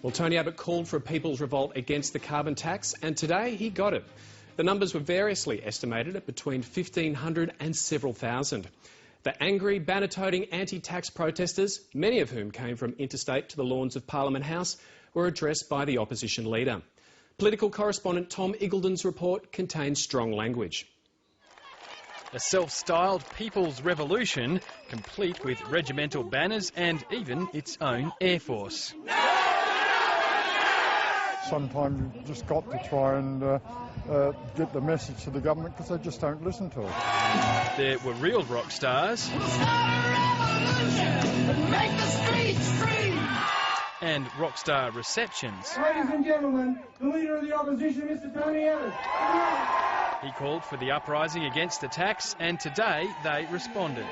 Well, Tony Abbott called for a people's revolt against the carbon tax, and today he got it. The numbers were variously estimated at between 1,500 and several thousand. The angry, banner-toting anti-tax protesters, many of whom came from interstate to the lawns of Parliament House, were addressed by the opposition leader. Political correspondent Tom Iggulden's report contains strong language. A self-styled people's revolution, complete with regimental banners and even its own Air Force. Sometimes you've just got to try and get the message to the government because they just don't listen to it. There were real rock stars and rock star receptions. Ladies and gentlemen, the Leader of the Opposition, Mr Tony Abbott. He called for the uprising against the tax, and today they responded.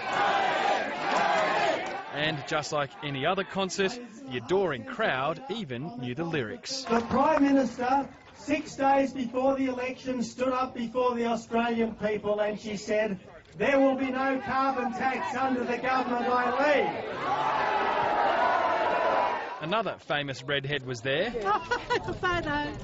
And just like any other concert, the adoring crowd even knew the lyrics. The Prime Minister, 6 days before the election, stood up before the Australian people and she said, "There will be no carbon tax under the government I lead." Another famous redhead was there,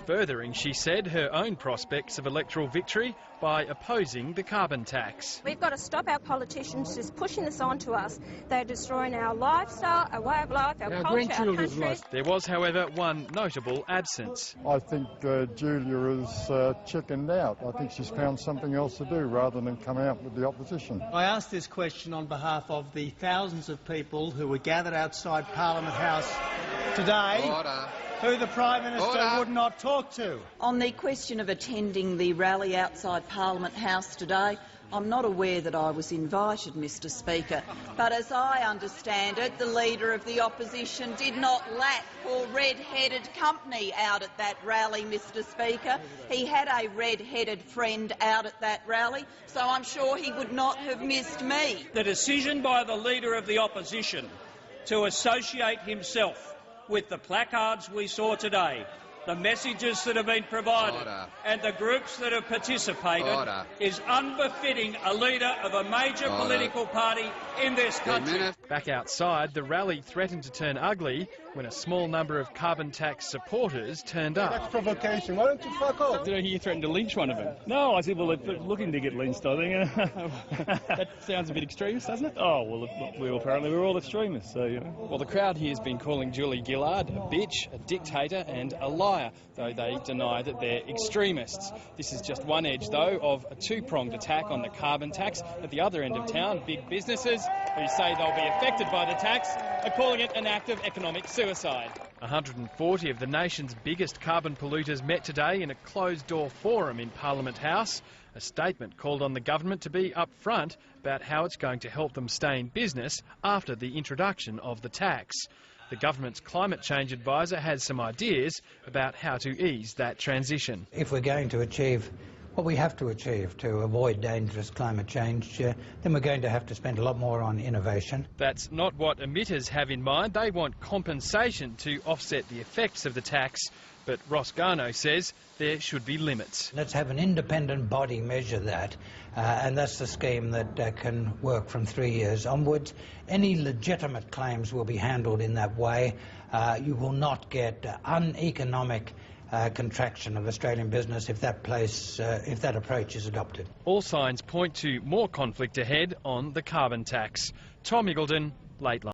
furthering, she said, her own prospects of electoral victory by opposing the carbon tax. We've got to stop our politicians just pushing this on to us. They're destroying our lifestyle, our way of life, our culture, our country. There was, however, one notable absence. I think Julia is chickened out. I think she's found something else to do rather than come out with the opposition. I asked this question on behalf of the thousands of people who were gathered outside Parliament House today, who the Prime Minister would not talk to. On the question of attending the rally outside Parliament House today, I'm not aware that I was invited, Mr Speaker, but as I understand it, the Leader of the Opposition did not lack for red-headed company out at that rally, Mr Speaker. He had a red-headed friend out at that rally, so I'm sure he would not have missed me. The decision by the Leader of the Opposition to associate himself with the placards we saw today, the messages that have been provided and the groups that have participated is unbefitting a leader of a major political party in this country. Back outside, the rally threatened to turn ugly when a small number of carbon tax supporters turned up. That's provocation. Why don't you fuck off? Did I hear you threaten to lynch one of them? No, I said, well, they're looking to get lynched, I think. That sounds a bit extremist, doesn't it? Oh, well, apparently we're all extremists, so, you know. Well, the crowd here has been calling Julie Gillard a bitch, a dictator and a liar, though they deny that they're extremists. This is just one edge, though, of a two-pronged attack on the carbon tax. At the other end of town, big businesses who say they'll be affected by the tax are calling it an act of economic suicide. 140 of the nation's biggest carbon polluters met today in a closed-door forum in Parliament House. A statement called on the government to be upfront about how it's going to help them stay in business after the introduction of the tax. The government's climate change advisor has some ideas about how to ease that transition. If we're going to achieve what we have to achieve to avoid dangerous climate change, then we're going to have to spend a lot more on innovation. That's not what emitters have in mind. They want compensation to offset the effects of the tax. But Ross Garno says there should be limits. Let's have an independent body measure that, and that's the scheme that can work from 3 years onwards. Any legitimate claims will be handled in that way. You will not get uneconomic contraction of Australian business if that approach is adopted. All signs point to more conflict ahead on the carbon tax. Tom Iggulden, Late Line.